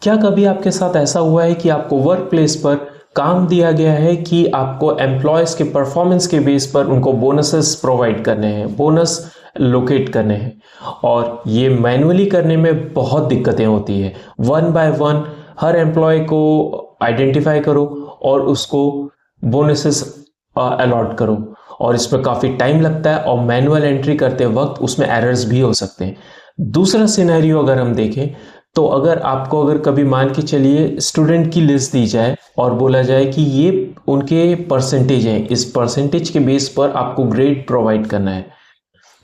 क्या कभी आपके साथ ऐसा हुआ है कि आपको वर्क प्लेस पर काम दिया गया है कि आपको एम्प्लॉयज़ के परफॉर्मेंस के बेस पर उनको बोनसेस प्रोवाइड करने हैं, बोनस लोकेट करने हैं, और ये मैन्युअली करने में बहुत दिक्कतें होती है। वन बाय वन हर एम्प्लॉय को आइडेंटिफाई करो और उसको बोनसेस अलॉट करो, और इसमें काफ़ी टाइम लगता है और मैनुअल एंट्री करते वक्त उसमें एरर्स भी हो सकते हैं। दूसरा सिनेरियो अगर हम देखें तो अगर कभी मान के चलिए स्टूडेंट की लिस्ट दी जाए और बोला जाए कि ये उनके परसेंटेज हैं, इस परसेंटेज के बेस पर आपको ग्रेड प्रोवाइड करना है,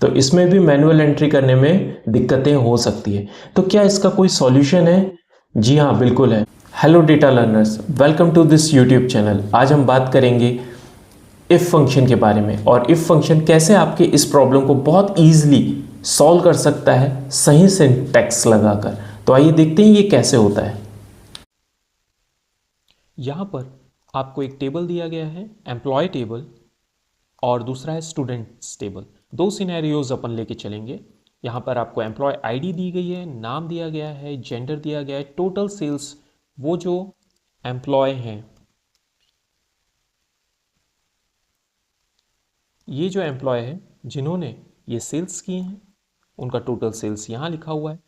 तो इसमें भी मैनुअल एंट्री करने में दिक्कतें हो सकती है। तो क्या इसका कोई सॉल्यूशन है? जी हाँ, बिल्कुल है। Hello data learners, welcome to this YouTube channel. आज हम बात करेंगे इफ फंक्शन के बारे में, और इफ फंक्शन कैसे आपके इस प्रॉब्लम को बहुत ईजिली सॉल्व कर सकता है सही सिंटैक्स लगाकर। तो आइए देखते हैं ये कैसे होता है। यहां पर आपको एक टेबल दिया गया है, एम्प्लॉय टेबल, और दूसरा है स्टूडेंट्स टेबल। दो सिनेरियोज अपन लेके चलेंगे। यहां पर आपको एम्प्लॉय आईडी दी गई है, नाम दिया गया है, जेंडर दिया गया है, टोटल सेल्स, वो जो एम्प्लॉय हैं, ये जो एम्प्लॉय है जिन्होंने ये सेल्स किए हैं, उनका टोटल सेल्स यहां लिखा हुआ है,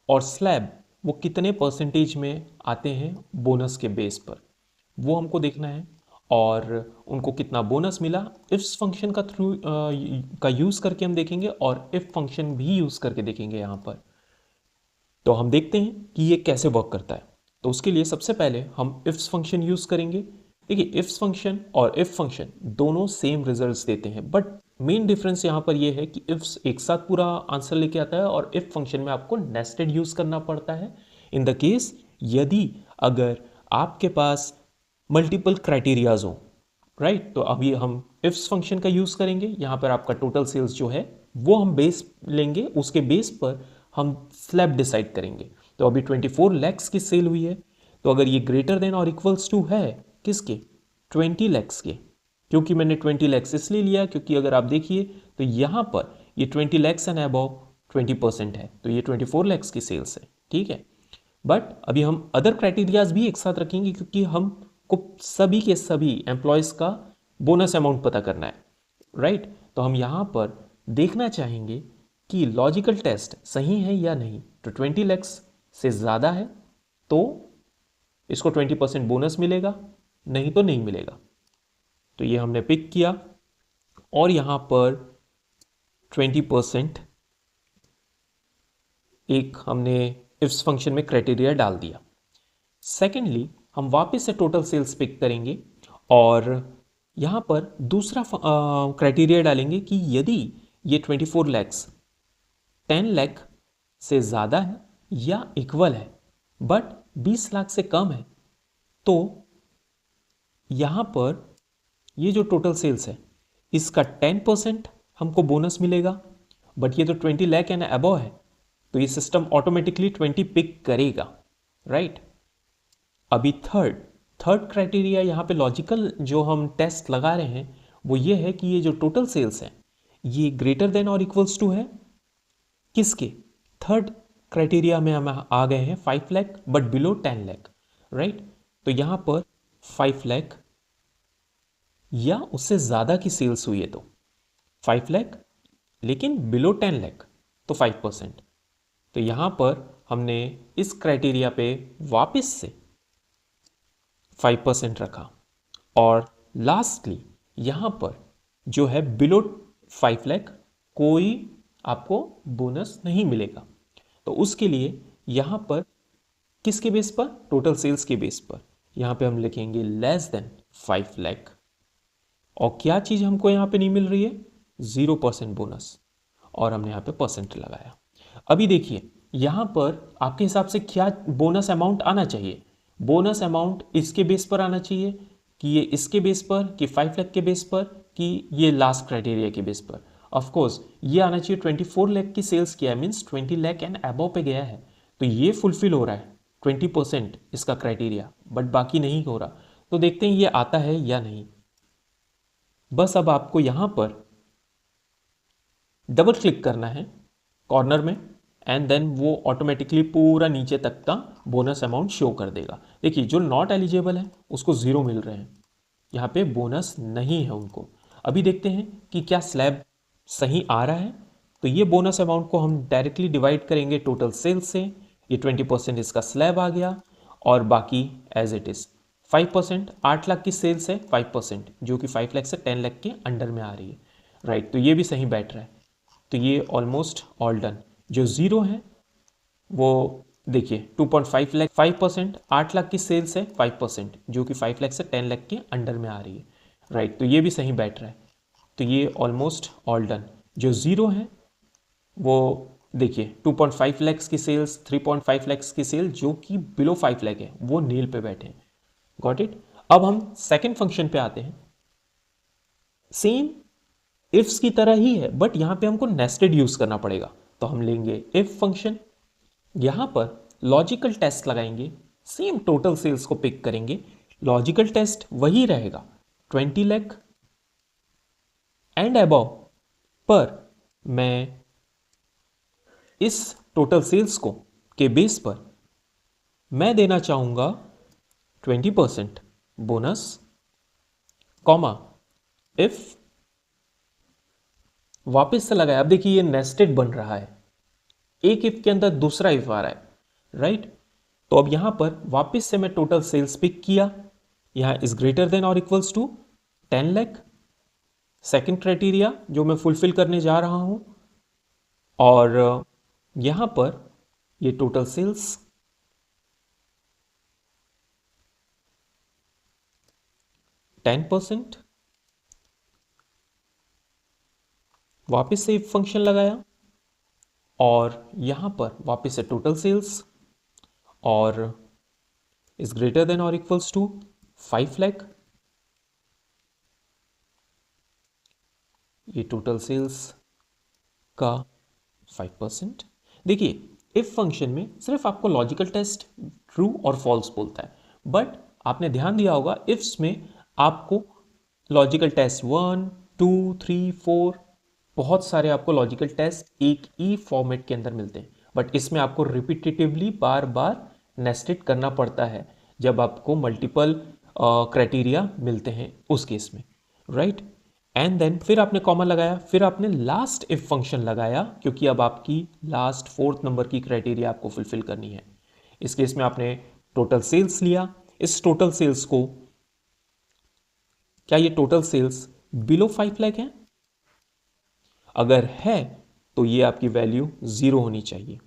और स्लैब वो कितने परसेंटेज में आते हैं बोनस के बेस पर, वो हमको देखना है, और उनको कितना बोनस मिला इफ फंक्शन का यूज़ करके हम देखेंगे, और इफ फंक्शन भी यूज़ करके देखेंगे यहाँ पर। तो हम देखते हैं कि ये कैसे वर्क करता है। तो उसके लिए सबसे पहले हम इफ फंक्शन यूज़ करेंगे। देखिए, इफ फंक्शन और इफ फंक्शन दोनों सेम रिजल्ट्स देते हैं, बट मेन डिफरेंस यहाँ पर यह है कि इफ एक साथ पूरा आंसर लेके आता है, और इफ फंक्शन में आपको नेस्टेड यूज़ करना पड़ता है। इन द केस यदि अगर आपके पास मल्टीपल क्राइटेरियाज हो, राइट, तो अभी हम इफ फंक्शन का यूज़ करेंगे। यहाँ पर आपका टोटल सेल्स जो है वो हम बेस लेंगे, उसके बेस पर हम स्लैब डिसाइड करेंगे। तो अभी 24 लैक्स की सेल हुई है, तो अगर ये ग्रेटर देन और इक्वल्स टू है किसके, 20 लैक्स के। क्योंकि मैंने 20 लैक्स इसलिए लिया क्योंकि अगर आप देखिए तो यहाँ पर ये 20 लैक्स एंड अबव 20% है, तो ये 24 लैक्स की सेल्स है, ठीक है। बट अभी हम अदर क्राइटेरियाज भी एक साथ रखेंगे क्योंकि हमको सभी के सभी एम्प्लॉयज का बोनस अमाउंट पता करना है, राइट। तो हम यहाँ पर देखना चाहेंगे कि लॉजिकल टेस्ट सही है या नहीं। तो 20 लैक्स से ज़्यादा है तो इसको 20% बोनस मिलेगा, नहीं तो नहीं मिलेगा। तो ये हमने पिक किया, और यहाँ पर 20% एक हमने इफ्स फंक्शन में क्राइटेरिया डाल दिया। सेकेंडली हम वापस से टोटल सेल्स पिक करेंगे, और यहाँ पर दूसरा क्राइटेरिया डालेंगे कि यदि ये 24 लैक्स 10 लाख से ज़्यादा है या इक्वल है बट 20 लाख से कम है, तो यहाँ पर ये जो टोटल सेल्स है इसका 10% हमको बोनस मिलेगा, बट ये तो 20 लाख एंड अबव है, तो ये सिस्टम ऑटोमेटिकली 20 पिक करेगा, राइट। अभी थर्ड क्राइटेरिया यहाँ पे लॉजिकल जो हम टेस्ट लगा रहे हैं वो ये है कि ये जो टोटल सेल्स है ये ग्रेटर देन और इक्वल्स टू है किसके, थर्ड क्राइटेरिया में हम आ गए हैं 5 lakh but below 10 lakh, right. तो यहां पर 5 लाख या उससे ज्यादा की सेल्स हुई है तो 5 लाख, लेकिन बिलो 10 लाख तो 5%। तो यहां पर हमने इस क्राइटेरिया पे वापस से 5% रखा, और लास्टली यहां पर जो है बिलो 5 लाख कोई आपको बोनस नहीं मिलेगा। तो उसके लिए यहां पर किसके बेस पर, टोटल सेल्स के बेस पर यहां पे हम लिखेंगे लेस देन 5 लाख, और क्या चीज हमको यहां पे नहीं मिल रही है, 0% बोनस, और हमने यहां पे परसेंट लगाया। अभी देखिए यहां पर आपके हिसाब से क्या बोनस अमाउंट आना चाहिए, बोनस अमाउंट इसके बेस पर आना चाहिए कि ये इसके बेस पर, कि 5 लाख के बेस पर, कि ये लास्ट क्राइटेरिया के बेस पर। ऑफ कोर्स ये आना चाहिए 24 लाख की सेल्स किया है, मीन्स 20 लाख एंड अबव पे गया है, तो ये फुलफिल हो रहा है 20% इसका क्राइटेरिया, बट बाकी नहीं हो रहा। तो देखते हैं ये आता है या नहीं। बस अब आपको यहां पर डबल क्लिक करना है कॉर्नर में एंड देन वो ऑटोमेटिकली पूरा नीचे तक का बोनस अमाउंट शो कर देगा। देखिए जो नॉट एलिजिबल है उसको 0 मिल रहे हैं, यहाँ पे बोनस नहीं है उनको। अभी देखते हैं कि क्या स्लैब सही आ रहा है। तो ये बोनस अमाउंट को हम डायरेक्टली डिवाइड करेंगे टोटल सेल्स से। ये 20% इसका स्लैब आ गया और बाकी एज इट इज़ 5%। 8 लाख की सेल्स है, 5% जो कि 5 लाख से 10 लाख के अंडर में आ रही है, राइट। तो ये भी सही बैठ रहा है। तो ये ऑलमोस्ट ऑल डन। जो ज़ीरो है वो देखिए 2.5 लाख, 5%। 8 लाख की सेल्स है, 5% जो कि 5 लाख से 10 लाख के अंडर में आ रही है, राइट। तो ये भी सही बैठ रहा है। तो ये ऑलमोस्ट ऑल डन। जो ज़ीरो है वो देखिए 2.5 लैक्स की सेल्स, 3.5 लैक्स की सेल जो कि बिलो 5 लाख है, वो नील पे बैठे हैं। Got it. अब हम सेकेंड फंक्शन पे आते हैं। सेम इफ्स की तरह ही है बट यहां पे हमको नेस्टेड यूज करना पड़ेगा। तो हम लेंगे इफ फंक्शन, यहां पर लॉजिकल टेस्ट लगाएंगे, सेम टोटल सेल्स को पिक करेंगे। लॉजिकल टेस्ट वही रहेगा 20 लाख एंड अबव, पर मैं इस टोटल सेल्स को के बेस पर मैं देना चाहूंगा 20% बोनस, कॉमा इफ वापस से लगाया। अब देखिए ये नेस्टेड बन रहा है, एक इफ के अंदर दूसरा इफ आ रहा है, राइट। तो अब यहां पर वापस से मैं टोटल सेल्स पिक किया, यहां इज ग्रेटर देन और equals to 10 lakh, second criteria जो मैं फुलफिल करने जा रहा हूं। और यहां पर ये टोटल सेल्स 10%, वापस से इफ फंक्शन लगाया और यहां पर वापस से टोटल सेल्स और इज ग्रेटर देन और इक्वल्स टू 5 लाख, ये टोटल सेल्स का 5%। देखिए इफ फंक्शन में सिर्फ आपको लॉजिकल टेस्ट ट्रू और फॉल्स बोलता है, बट आपने ध्यान दिया होगा इफ्स में आपको लॉजिकल टेस्ट 1, 2, 3, 4 बहुत सारे आपको लॉजिकल टेस्ट एक ही फॉर्मेट के अंदर मिलते हैं, बट इसमें आपको रिपीटेटिवली बार बार नेस्टेड करना पड़ता है जब आपको मल्टीपल क्राइटेरिया मिलते हैं उस केस में, राइट। एंड देन फिर आपने कॉमा लगाया, फिर आपने लास्ट इफ फंक्शन लगाया क्योंकि अब आपकी लास्ट 4th नंबर की क्राइटेरिया आपको फुलफिल करनी है। इस केस में आपने टोटल सेल्स लिया। इस टोटल सेल्स को, क्या ये टोटल सेल्स बिलो 5 लाख है? अगर है तो ये आपकी वैल्यू 0 होनी चाहिए।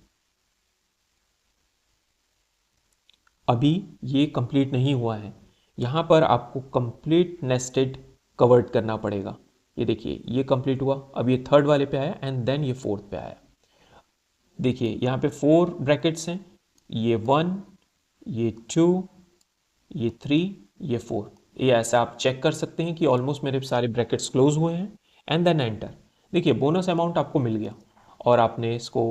अभी ये कंप्लीट नहीं हुआ है, यहां पर आपको कंप्लीट नेस्टेड कवर्ड करना पड़ेगा। ये देखिए ये कंप्लीट हुआ, अब ये थर्ड वाले पे आया एंड देन ये फोर्थ पे आया। देखिए यहाँ पे 4 ब्रैकेट्स हैं, ये 1, ये 2, ये 3, ये 4। ये ऐसा आप चेक कर सकते हैं कि ऑलमोस्ट मेरे सारे ब्रैकेट्स क्लोज हुए हैं एंड देन एंटर। देखिए बोनस अमाउंट आपको मिल गया और आपने इसको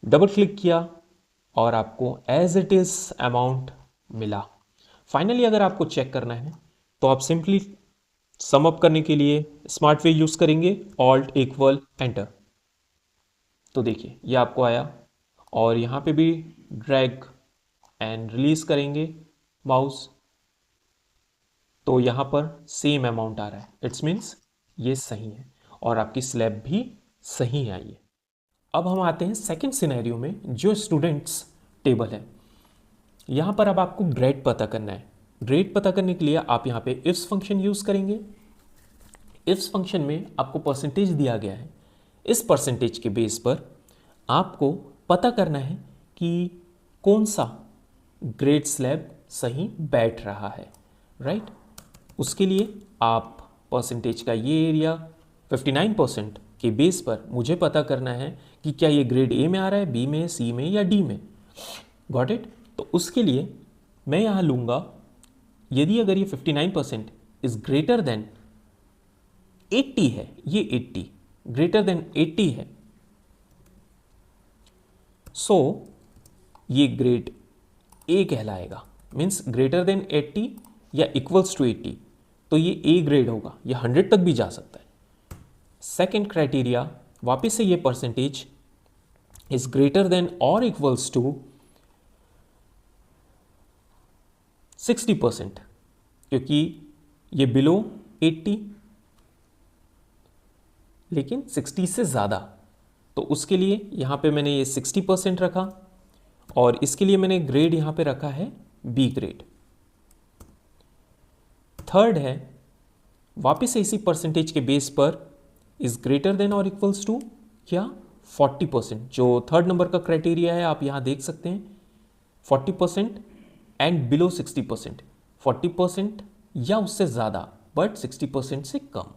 डबल क्लिक किया और आपको एज इट इज अमाउंट मिला। फाइनली अगर आपको चेक करना है तो आप सिंपली सम अप करने के लिए स्मार्ट वे यूज करेंगे, ऑल्ट इक्वल एंटर। तो देखिए ये आपको आया और यहां पे भी ड्रैग एंड रिलीज करेंगे माउस, तो यहां पर सेम अमाउंट आ रहा है। इट्स मीन्स ये सही है और आपकी स्लैब भी सही आई है। अब हम आते हैं सेकंड सिनेरियो में, जो स्टूडेंट्स टेबल है। यहां पर अब आपको ग्रेड पता करना है। ग्रेड पता करने के लिए आप यहां पे इफ्स फंक्शन यूज करेंगे। इफ्स फंक्शन में आपको परसेंटेज दिया गया है, इस परसेंटेज के बेस पर आपको पता करना है कि कौन सा ग्रेड स्लैब सही बैठ रहा है, राइट। उसके लिए आप परसेंटेज का ये एरिया 59% के बेस पर मुझे पता करना है कि क्या ये ग्रेड ए में आ रहा है, बी में, सी में या डी में। Got it. तो उसके लिए मैं यहां लूंगा, यदि अगर ये 59% इज ग्रेटर देन 80 है, ये 80 ग्रेटर देन 80 है, सो ये ग्रेड ए कहलाएगा। मीन्स ग्रेटर देन 80 या इक्वल्स टू 80, तो ये ए ग्रेड होगा, ये 100 तक भी जा सकता है। सेकेंड क्राइटेरिया, वापस से ये परसेंटेज इज ग्रेटर देन और इक्वल्स टू 60%, क्योंकि ये बिलो 80 लेकिन 60 से ज़्यादा, तो उसके लिए यहाँ पे मैंने ये 60% रखा और इसके लिए मैंने ग्रेड यहाँ पे रखा है बी ग्रेड। थर्ड है वापस इसी परसेंटेज के बेस पर इज ग्रेटर देन और इक्वल्स टू क्या 40%, जो थर्ड नंबर का क्राइटेरिया है आप यहाँ देख सकते हैं 40% एंड बिलो 60%, 40% या उससे ज़्यादा बट 60% से कम,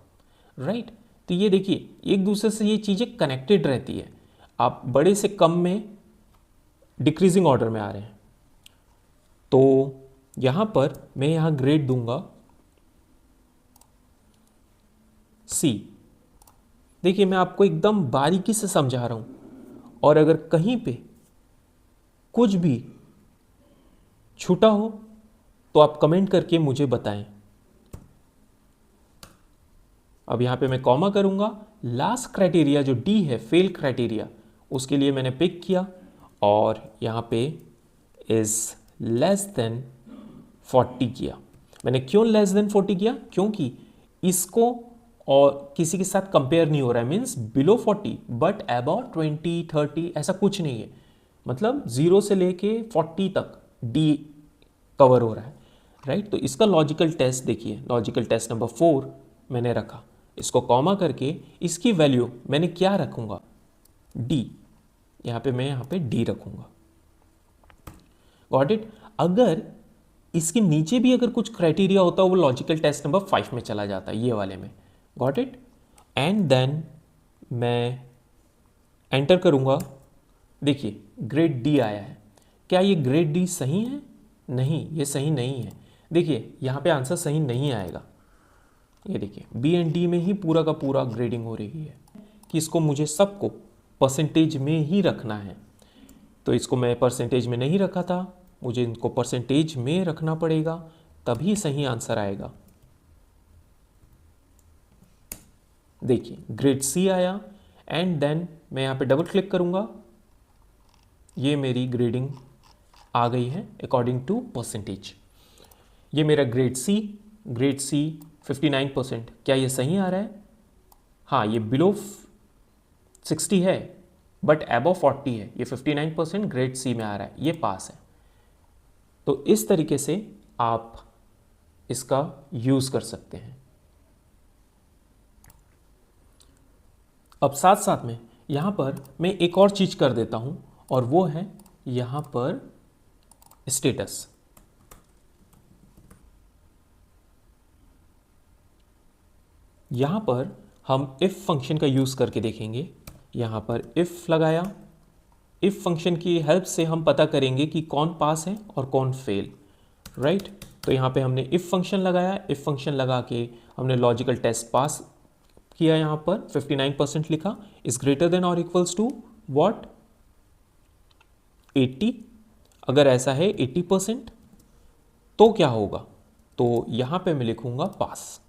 राइट। तो ये देखिए एक दूसरे से ये चीज़ें कनेक्टेड रहती है, आप बड़े से कम में डिक्रीजिंग ऑर्डर में आ रहे हैं। तो यहाँ पर मैं यहाँ ग्रेड दूंगा सी। देखिए मैं आपको एकदम बारीकी से समझा रहा हूँ और अगर कहीं पे कुछ भी छूटा हो तो आप कमेंट करके मुझे बताएं। अब यहाँ पे मैं कॉमा करूँगा, लास्ट क्राइटेरिया जो डी है फेल क्राइटेरिया उसके लिए मैंने पिक किया और यहाँ पे इज लेस देन 40 किया। मैंने क्यों लेस देन 40 किया? क्योंकि इसको और किसी के साथ कंपेयर नहीं हो रहा है, मीन्स बिलो 40 बट अबाउट 20 30 ऐसा कुछ नहीं है, मतलब 0 से लेके 40 तक डी कवर हो रहा है, राइट। तो इसका लॉजिकल टेस्ट देखिए, लॉजिकल टेस्ट नंबर 4 मैंने रखा, इसको कॉमा करके इसकी वैल्यू मैंने क्या रखूंगा डी, यहाँ पे डी रखूंगा। Got it. अगर इसके नीचे भी अगर कुछ क्राइटेरिया होता वो लॉजिकल टेस्ट नंबर 5 में चला जाता, ये वाले में। Got it. एंड देन मैं एंटर करूंगा, देखिए ग्रेड डी आया है। क्या ये ग्रेड डी सही है? नहीं, ये सही नहीं है। देखिए यहाँ पे आंसर सही नहीं आएगा। ये देखिए बी एंड डी में ही पूरा का पूरा ग्रेडिंग हो रही है कि इसको मुझे सबको परसेंटेज में ही रखना है, तो इसको मैं परसेंटेज में नहीं रखा था, मुझे इनको परसेंटेज में रखना पड़ेगा तभी सही आंसर आएगा। देखिए ग्रेड सी आया एंड देन मैं यहाँ पे डबल क्लिक करूँगा, ये मेरी ग्रेडिंग आ गई है अकॉर्डिंग टू परसेंटेज। ये मेरा ग्रेड सी 59%। क्या ये सही आ रहा है? हाँ, ये बिलो 60 है बट अबव 40 है, ये 59% ग्रेड सी में आ रहा है, ये पास है। तो इस तरीके से आप इसका यूज कर सकते हैं। अब साथ साथ में यहां पर मैं एक और चीज कर देता हूं और वो है यहां पर स्टेटस। यहां पर हम इफ फंक्शन का यूज करके देखेंगे। यहां पर इफ लगाया, इफ फंक्शन की हेल्प से हम पता करेंगे कि कौन पास है और कौन फेल, राइट। तो यहां पे हमने इफ फंक्शन लगाया, इफ फंक्शन लगा के हमने लॉजिकल टेस्ट पास किया, यहां पर 59% लिखा, इज ग्रेटर देन और इक्वल्स टू व्हाट 80। अगर ऐसा है 80% तो क्या होगा? तो यहां पे मैं लिखूंगा पास,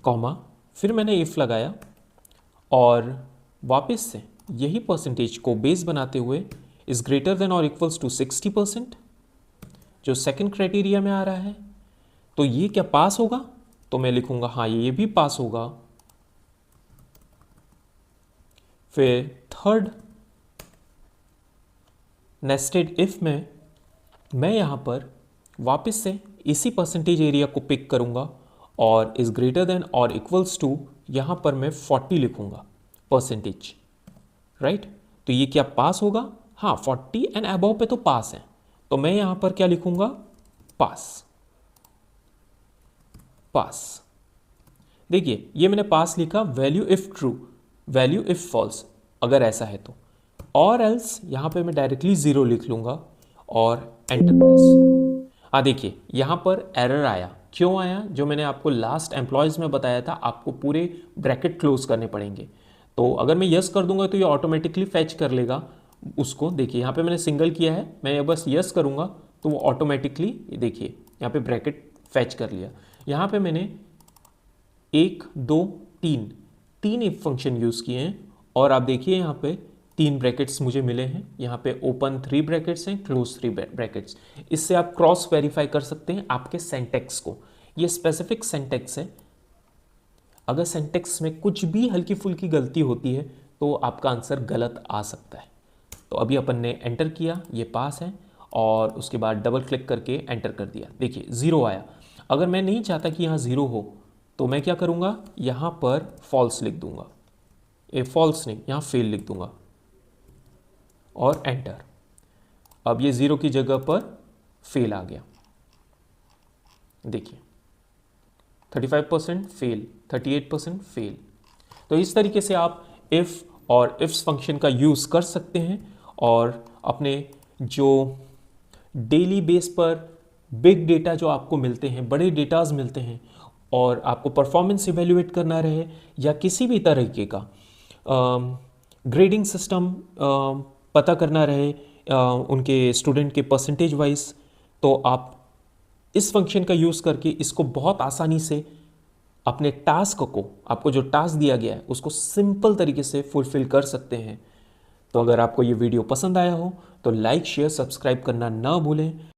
कॉमा, फिर मैंने इफ लगाया और वापस से यही परसेंटेज को बेस बनाते हुए इज ग्रेटर देन और इक्वल्स टू 60%, जो सेकंड क्राइटेरिया में आ रहा है। तो ये क्या पास होगा? तो मैं लिखूंगा हाँ ये भी पास होगा। फिर थर्ड नेस्टेड इफ में मैं यहां पर वापस से इसी परसेंटेज एरिया को पिक करूंगा और इज ग्रेटर देन और इक्वल्स टू यहां पर मैं 40 लिखूंगा परसेंटेज, राइट। तो ये क्या पास होगा? हाँ, 40 एंड अबव पे तो पास है, तो मैं यहां पर क्या लिखूंगा? पास। पास। देखिए ये मैंने पास लिखा, value if true, value if false अगर ऐसा है तो, और एल्स यहां पे मैं डायरेक्टली 0 लिख लूंगा और एंटर प्रेस। हाँ देखिए यहां पर एरर आया। क्यों आया? जो मैंने आपको लास्ट एम्प्लॉयज में बताया था, आपको पूरे ब्रैकेट क्लोज करने पड़ेंगे। तो अगर मैं यस कर दूंगा तो ये ऑटोमेटिकली फैच कर लेगा उसको। देखिए यहाँ पे मैंने सिंगल किया है, मैं बस यस करूँगा तो वो ऑटोमेटिकली देखिए यहाँ पे ब्रैकेट फैच कर लिया। यहाँ पे मैंने 1 2 3 इफ फंक्शन यूज़ किए हैं और आप देखिए यहाँ पे 3 ब्रैकेट्स मुझे मिले हैं, यहाँ पे ओपन 3 ब्रैकेट्स हैं, क्लोज 3 ब्रैकेट्स। इससे आप क्रॉस वेरीफाई कर सकते हैं आपके सिंटैक्स को। ये स्पेसिफिक सिंटैक्स है, अगर सिंटैक्स में कुछ भी हल्की फुल्की गलती होती है तो आपका आंसर गलत आ सकता है। तो अभी अपन ने एंटर किया, ये पास है, और उसके बाद डबल क्लिक करके एंटर कर दिया, देखिए 0 आया। अगर मैं नहीं चाहता कि यहाँ 0 हो तो मैं क्या करूँगा, यहाँ पर फॉल्स लिख दूंगा, ये फॉल्स नहीं, यहाँ फेल लिख दूंगा और एंटर। अब ये 0 की जगह पर फेल आ गया, देखिए 35% फेल, 38% फेल। तो इस तरीके से आप इफ़ और इफ्स फंक्शन का यूज़ कर सकते हैं और अपने जो डेली बेस पर बिग डेटा जो आपको मिलते हैं, बड़े डेटाज मिलते हैं, और आपको परफॉर्मेंस इवेल्युएट करना रहे या किसी भी तरीके का ग्रेडिंग सिस्टम पता करना रहे उनके स्टूडेंट के परसेंटेज वाइज, तो आप इस फंक्शन का यूज़ करके इसको बहुत आसानी से अपने टास्क को, आपको जो टास्क दिया गया है उसको सिंपल तरीके से फुलफिल कर सकते हैं। तो अगर आपको ये वीडियो पसंद आया हो तो लाइक शेयर सब्सक्राइब करना ना भूलें।